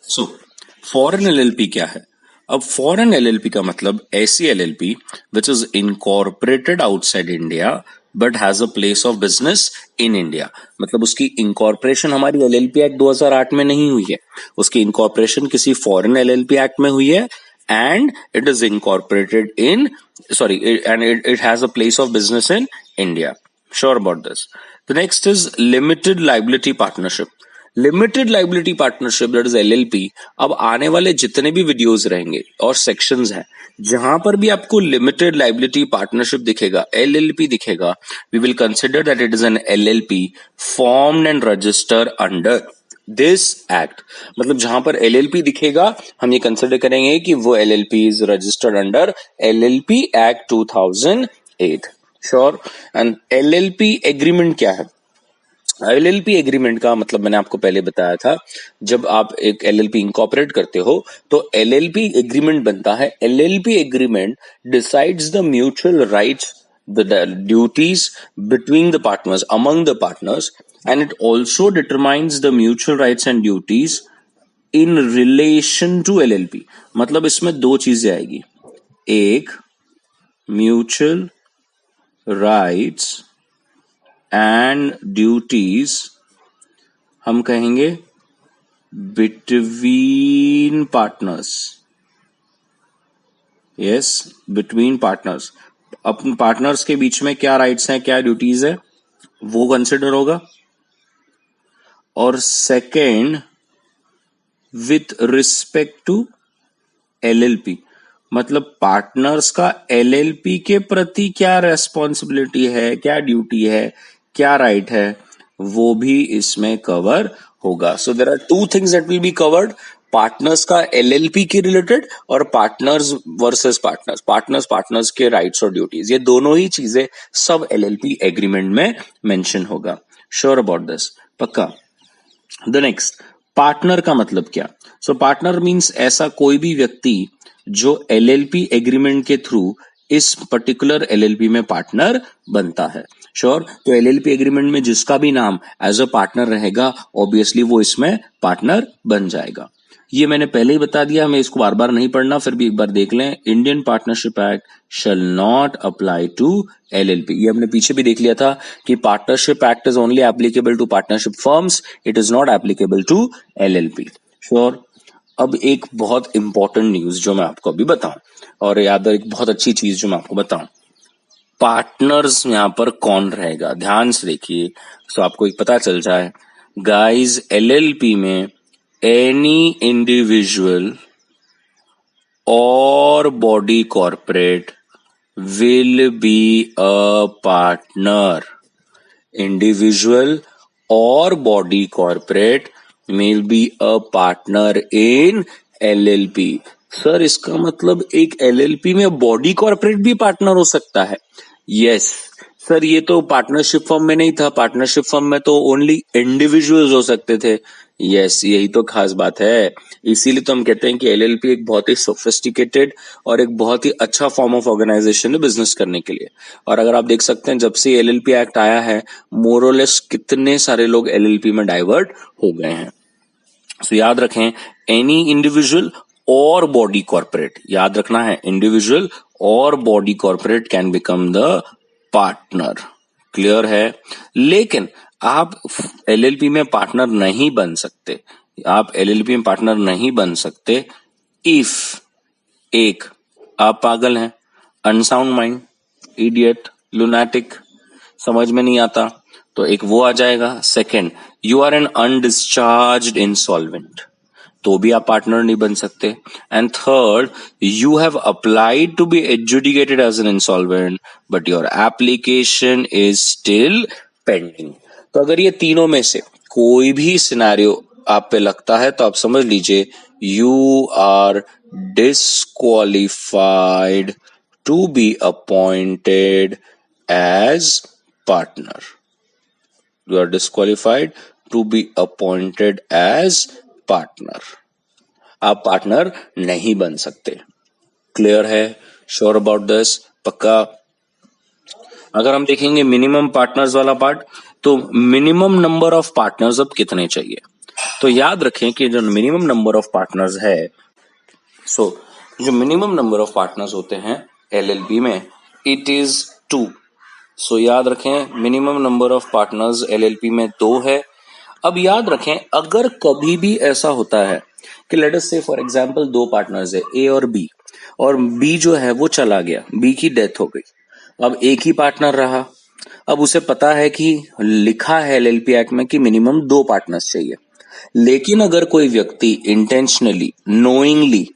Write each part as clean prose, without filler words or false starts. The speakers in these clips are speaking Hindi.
सो फॉरेन एलएलपी क्या है? अब फॉरेन एलएलपी का मतलब ऐसी LLP which is incorporated outside India but has a place of business in India. मतलब उसकी इनकॉर्पोरेशन हमारी एलएलपी एक्ट 2008 में नहीं हुई है, उसकी इनकॉर्पोरेशन किसी फॉरेन एलएलपी एक्ट में हुई है and it is incorporated in and it has a place of business in India. Sure about this. The next is limited liability partnership. Limited liability partnership that is LLP. अब आने वाले जितने भी वीडियोस रहेंगे और सेक्शंस हैं जहां पर भी आपको लिमिटेड लाइबिलिटी पार्टनरशिप दिखेगा, एलएलपी दिखेगा, we will consider that it is an LLP formed and registered under this act. मतलब जहां पर एलएलपी दिखेगा हम ये कंसिडर करेंगे कि वो LLP is registered under LLP act 2008। Sure. And LLP agreement क्या है? एलएलपी एग्रीमेंट का मतलब मैंने आपको पहले बताया था, जब आप एक एलएलपी इंकॉर्पोरेट करते हो तो एलएलपी एग्रीमेंट बनता है। LLP agreement decides the mutual rights, the duties between the partners, among the partners, and it also determines the mutual rights and duties in relation to LLP। मतलब इसमें दो चीजें आएगी, एक म्यूचुअल राइट्स एंड ड्यूटीज हम कहेंगे between partners. Yes, between partners. अपने पार्टनर्स के बीच में क्या राइट्स हैं, क्या ड्यूटीज है, वो कंसिडर होगा। और second, with respect to LLP, मतलब पार्टनर्स का एलएलपी के प्रति क्या रेस्पॉन्सिबिलिटी है, क्या ड्यूटी है, क्या राइट है, वो भी इसमें कवर होगा। So there are two things that will be covered, partners का एलएलपी के रिलेटेड और पार्टनर्स वर्सेस पार्टनर्स, पार्टनर्स के राइट्स और ड्यूटीज, ये दोनों ही चीजें सब एलएलपी एग्रीमेंट में मेंशन होगा। Sure about this? पक्का? द नेक्स्ट, पार्टनर का मतलब क्या? सो पार्टनर मीन्स ऐसा कोई भी व्यक्ति जो एलएलपी एग्रीमेंट के थ्रू इस पर्टिकुलर एलएलपी में पार्टनर बनता है। श्योर। तो एलएलपी एग्रीमेंट में जिसका भी नाम एज अ पार्टनर रहेगा ऑब्वियसली वो इसमें पार्टनर बन जाएगा। ये मैंने पहले ही बता दिया, हमें इसको बार बार नहीं पढ़ना, फिर भी एक बार देख लें। Indian partnership act shall not apply to LLP. ये हमने पीछे भी देख लिया था कि partnership act is only applicable to partnership firms, it is not applicable to LLP. Sure. अब एक बहुत इंपॉर्टेंट न्यूज जो मैं आपको अभी बताऊं, और याद है एक बहुत अच्छी चीज जो मैं आपको बताऊं, पार्टनर्स यहां पर कौन रहेगा, ध्यान से देखिए तो आपको एक पता चल जाए। गाइज, एलएलपी में एनी इंडिविजुअल और body corporate will be a partner. Individual और body corporate will be a partner in LLP। Sir इसका मतलब एक LLP में बॉडी कॉर्पोरेट भी पार्टनर हो सकता है? यस सर, ये तो पार्टनरशिप फर्म में नहीं था, पार्टनरशिप फर्म में तो ओनली इंडिविजुअल्स हो सकते थे। यस, यही तो खास बात है। इसीलिए तो हम कहते हैं कि LLP एक बहुत ही सोफिस्टिकेटेड और एक बहुत ही अच्छा फॉर्म ऑफ ऑर्गेनाइजेशन है बिजनेस करने के लिए। और अगर आप देख सकते हैं जब से LLP एक्ट आया है मोरलेस कितने सारे लोग LLP में डाइवर्ट हो गए हैं। सो याद रखें, एनी इंडिविजुअल और बॉडी कॉर्पोरेट, याद रखना है इंडिविजुअल और body corporate can become the partner. Clear है? लेकिन आप एलएलपी में पार्टनर नहीं बन सकते, आप एलएलपी में पार्टनर नहीं बन सकते इफ एक, आप पागल हैं, अनसाउंड माइंड, इडियट, लुनाटिक, समझ में नहीं आता, तो एक वो आ जाएगा। Second, you are an undischarged insolvent, तो भी आप पार्टनर नहीं बन सकते। And third, you have applied to be adjudicated as an insolvent but your application is still pending. तो अगर ये तीनों में से कोई भी सिनेरियो आप पे लगता है तो आप समझ लीजिए you are disqualified to be appointed as partner. You are disqualified to be appointed as partner। आप पार्टनर नहीं बन सकते। क्लियर है? Sure about this? पक्का? अगर हम देखेंगे मिनिमम पार्टनर्स वाला पार्ट, तो मिनिमम नंबर ऑफ पार्टनर्स अब कितने चाहिए? तो याद रखें कि जो मिनिमम नंबर ऑफ पार्टनर्स है, जो मिनिमम नंबर ऑफ पार्टनर्स होते हैं एलएलपी में, इट इज 2। सो याद रखें minimum number of partners LLP में 2 है। अब याद रखें अगर कभी भी ऐसा होता है कि लेट अस से फॉर एग्जांपल 2 पार्टनर्स है ए और बी जो है वो चला गया, बी की डेथ हो गई, अब एक ही पार्टनर रहा। अब उसे पता है कि लिखा है एलएलपी एक्ट में कि मिनिमम 2 पार्टनर्स चाहिए, लेकिन अगर कोई व्यक्ति इंटेंशनली नोइंगली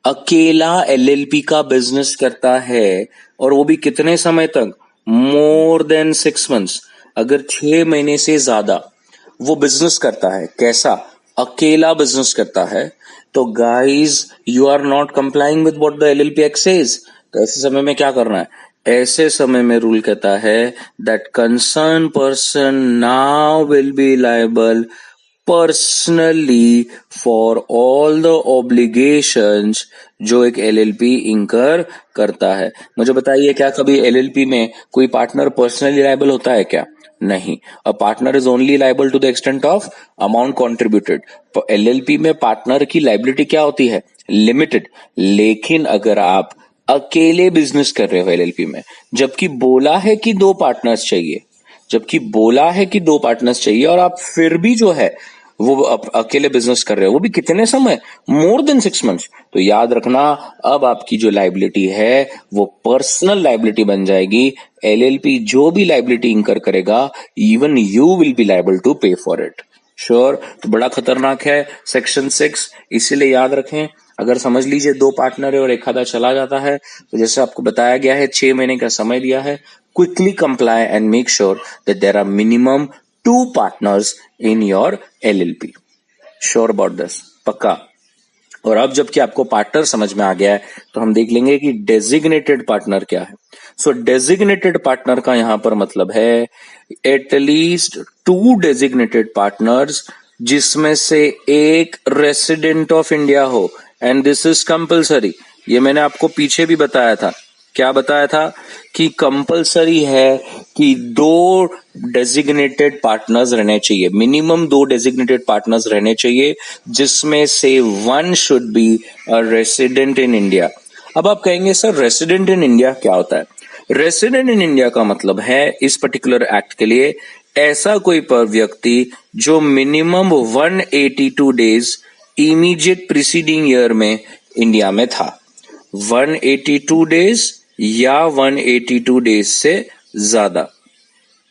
अकेला एलएलपी का बिजनेस करता है और वो भी कितने समय तक, मोर देन 6 मंथ्स, अगर 6 महीने से ज्यादा वो बिजनेस करता है, कैसा, अकेला बिजनेस करता है, तो guys you are not complying with what the LLP act says. तो ऐसे समय में क्या करना है, ऐसे समय में रूल कहता है that concern person now will be liable personally for all the obligations जो एक एलएलपी इंकर करता है। मुझे बताइए क्या कभी एलएलपी में कोई पार्टनर पर्सनली लायबल होता है क्या? नहीं। A partner is only liable to the extent of amount contributed. LLP में पार्टनर की लायबिलिटी क्या होती है? लिमिटेड। लेकिन अगर आप अकेले बिजनेस कर रहे हो एलएलपी में, जबकि बोला है कि 2 पार्टनर्स चाहिए, और आप फिर भी जो है वो अकेले बिजनेस कर रहे हो, वो भी कितने समय, मोर देन 6 मंथ्स, तो याद रखना अब आपकी जो लाइबिलिटी है वो पर्सनल लाइबिलिटी बन जाएगी। एलएलपी जो भी लाइबिलिटी इंकर करेगा, even you will be liable to pay for it. Sure. तो बड़ा खतरनाक है सेक्शन 6, इसीलिए याद रखें अगर समझ लीजिए 2 पार्टनर है और एक आधा चला जाता है, तो जैसे आपको बताया गया है 6 महीने का समय दिया है, quickly comply and make sure that there are minimum 2 partners in your LLP. Sure about this, पक्का। और अब जबकि आपको पार्टनर समझ में आ गया है, तो हम देख लेंगे कि डेजिग्नेटेड पार्टनर क्या है। सो डेजिग्नेटेड पार्टनर का यहां पर मतलब है एटलीस्ट 2 डेजिग्नेटेड पार्टनर्स जिसमें से एक रेसिडेंट ऑफ इंडिया हो, एंड दिस इज कंपल्सरी। ये मैंने आपको पीछे भी बताया था, क्या बताया था कि कंपल्सरी है कि 2 डेजिग्नेटेड पार्टनर्स रहने चाहिए, मिनिमम 2 डेजिग्नेटेड पार्टनर्स रहने चाहिए, जिसमें से 1 should be a resident in India. अब आप कहेंगे सर रेसिडेंट इन इंडिया क्या होता है? रेसिडेंट इन इंडिया का मतलब है इस पर्टिकुलर एक्ट के लिए ऐसा कोई व्यक्ति जो minimum 182 days immediate preceding year में इंडिया में था, 182 डेज या 182 डेज से ज्यादा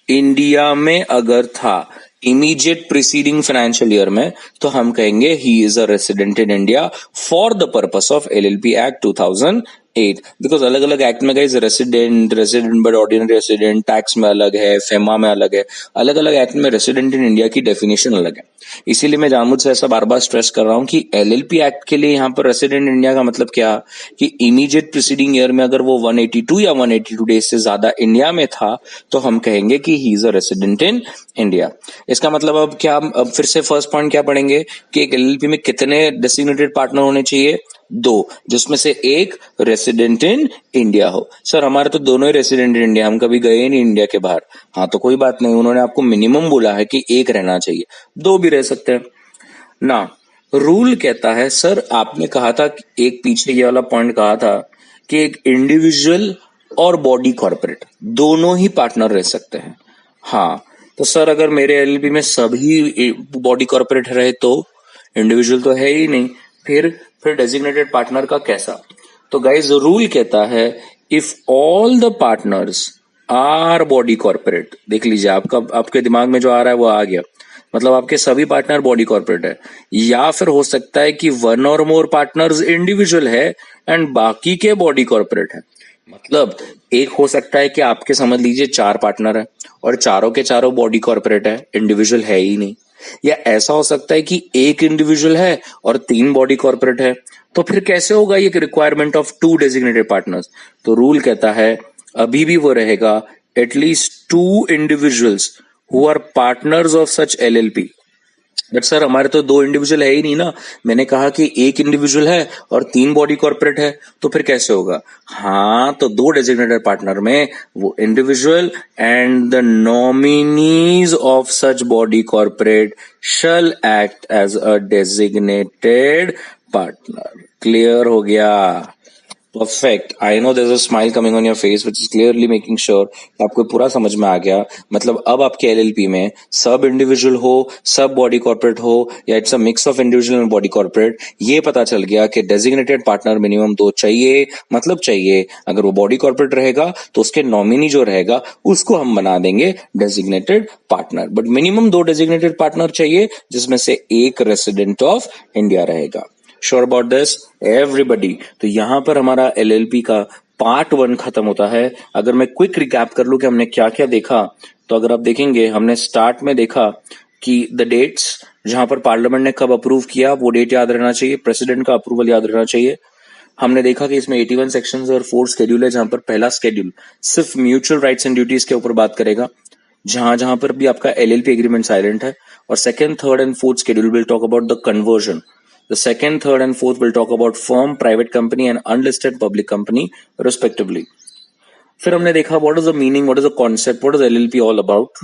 इंडिया में अगर था इमीडिएट प्रीसीडिंग फाइनेंशियल ईयर में, तो हम कहेंगे he is a resident in India for the purpose of LLP act 2008। Because अलग अलग एक्ट में guys resident but ordinary resident, tax में अलग है, फेमा में अलग है, अलग अलग एक्ट में रेसिडेंट इन इंडिया की डेफिनेशन अलग है। इसीलिए मैं जानबूझ से ऐसा बार बार स्ट्रेस कर रहा हूं कि एलएलपी एक्ट के लिए यहां पर रेसिडेंट इंडिया का मतलब क्या, कि इमीडिएट प्रीसीडिंग ईयर में अगर वो 182 या 182 डेज से ज्यादा इंडिया में था, तो हम कहेंगे कि he is a resident in India. इसका मतलब अब क्या, अब फिर से फर्स्ट पॉइंट क्या पढ़ेंगे कि एक एलएलपी में कितने डेसिग्नेटेड पार्टनर होने चाहिए? 2, जिसमें से एक रेसिडेंट इन इंडिया हो। सर हमारे तो दोनों ही रेसिडेंट इन इंडिया, हम कभी गए नहीं इंडिया के बाहर। हाँ तो कोई बात नहीं, उन्होंने आपको मिनिमम बोला है कि एक रहना चाहिए, 2 भी रह सकते हैं ना। रूल कहता है, सर आपने कहा था एक पीछे ये वाला पॉइंट कहा था कि एक इंडिविजुअल और बॉडी कॉर्पोरेट दोनों ही पार्टनर रह सकते हैं। हाँ तो सर अगर मेरे एलएलपी में सभी बॉडी कॉर्पोरेट रहे तो इंडिविजुअल तो है ही नहीं, फिर डेजिग्नेटेड पार्टनर का कैसा? तो गाइस रूल कहता है if all the partners our body corporate, देख लीजिए आपके दिमाग में जो आ रहा है वो आ गया, मतलब आपके सभी पार्टनर बॉडी कॉर्पोरेट है, या फिर हो सकता है कि 1 और मोर पार्टनर्स इंडिविजुअल है एंड बाकी के बॉडी कॉर्पोरेट है। मतलब एक हो सकता है कि आपके समझ लीजिए 4 पार्टनर है और चारों के चारों बॉडी कॉर्पोरेट है, इंडिविजुअल है ही नहीं। या ऐसा हो सकता है कि एक इंडिविजुअल है और 3 बॉडी कॉर्पोरेट है, तो फिर कैसे होगा ये रिक्वायरमेंट ऑफ 2 डेजिग्नेटेड पार्टनर्स? तो रूल कहता है अभी भी वो रहेगा at least 2 individuals who are partners of such LLP but sir हमारे तो दो इंडिविजुअल है ही नहीं ना, मैंने कहा कि एक इंडिविजुअल है और 3 बॉडी कॉर्पोरेट है, तो फिर कैसे होगा? हाँ, तो 2 डेजिग्नेटेड पार्टनर में वो individual and the nominees of such body corporate shall act as a designated partner. Clear हो गया? Perfect. I know there's a smile coming on your face which is clearly making sure कि आपको पूरा समझ में आ गया। मतलब अब आपके एलएलपी में सब इंडिविजुअल हो, सब बॉडी कॉर्पोरेट हो, या it's a mix of individual and body corporate, ये पता चल गया कि डेजिग्नेटेड पार्टनर मिनिमम 2 चाहिए। मतलब चाहिए, अगर वो बॉडी कॉर्पोरेट रहेगा तो उसके नॉमिनी जो रहेगा उसको हम बना देंगे designated partner, but minimum 2 designated partner चाहिए जिसमें से एक रेसिडेंट ऑफ इंडिया रहेगा। Sure about this everybody? तो यहां पर हमारा एलएलपी का पार्ट 1 खत्म होता है। अगर मैं क्विक रिकैप कर लूं कि हमने क्या क्या देखा, तो अगर आप देखेंगे हमने स्टार्ट में देखा कि द डेट्स जहां पर पार्लियामेंट ने कब अप्रूव किया वो डेट याद रहना चाहिए, प्रेसिडेंट का अप्रूवल याद रहना चाहिए। हमने देखा कि इसमें 81 सेक्शंस और 4 शेड्यूल है, जहां पर पहला शेड्यूल सिर्फ म्यूचुअल राइट्स एंड ड्यूटीज के ऊपर बात करेगा, जहां जहां पर भी आपका एलएलपी एग्रीमेंट साइलेंट है। और second, third and fourth schedule will talk about the conversion. The second, third, and fourth will talk about firm, private company, and unlisted public company, respectively. फिर हमने देखा what is the meaning, what is the concept, what is LLP all about.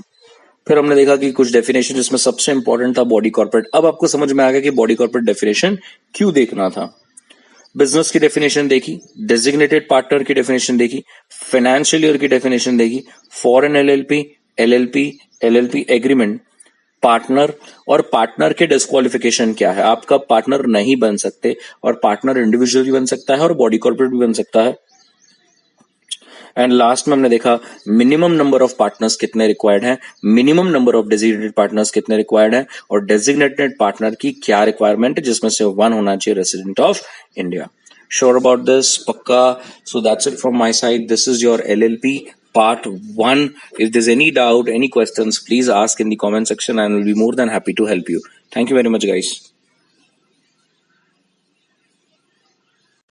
फिर हमने देखा कि कुछ डेफिनेशन, जिसमें सबसे इंपॉर्टेंट था बॉडी कॉर्पोरेट। अब आपको समझ में आ गया कि बॉडी कॉर्पोरेट डेफिनेशन क्यों देखना था। बिजनेस की डेफिनेशन देखी, डेजिग्नेटेड पार्टनर की डेफिनेशन देखी, फाइनेंशियल ईयर की डेफिनेशन देखी, foreign LLP, LLP, LLP agreement, partner, और पार्टनर के डिस्क्वालिफिकेशन क्या है। आप कब पार्टनर नहीं बन सकते, और पार्टनर इंडिविजुअल भी बन सकता है और बॉडी कॉर्पोरेट भी बन सकता है। एंड लास्ट में हमने देखा मिनिमम नंबर ऑफ पार्टनर्स कितने रिक्वायर्ड हैं, minimum number of designated partners कितने रिक्वायर्ड हैं, और डेजिग्नेटेड पार्टनर की क्या रिक्वायरमेंट है, जिसमें से 1 होना चाहिए resident of India. Sure about this? पक्का? So that's it from my side. This is your LLP part 1. If there's any doubt, any questions, please ask in the comment section and I'll be more than happy to help you. Thank you very much, guys.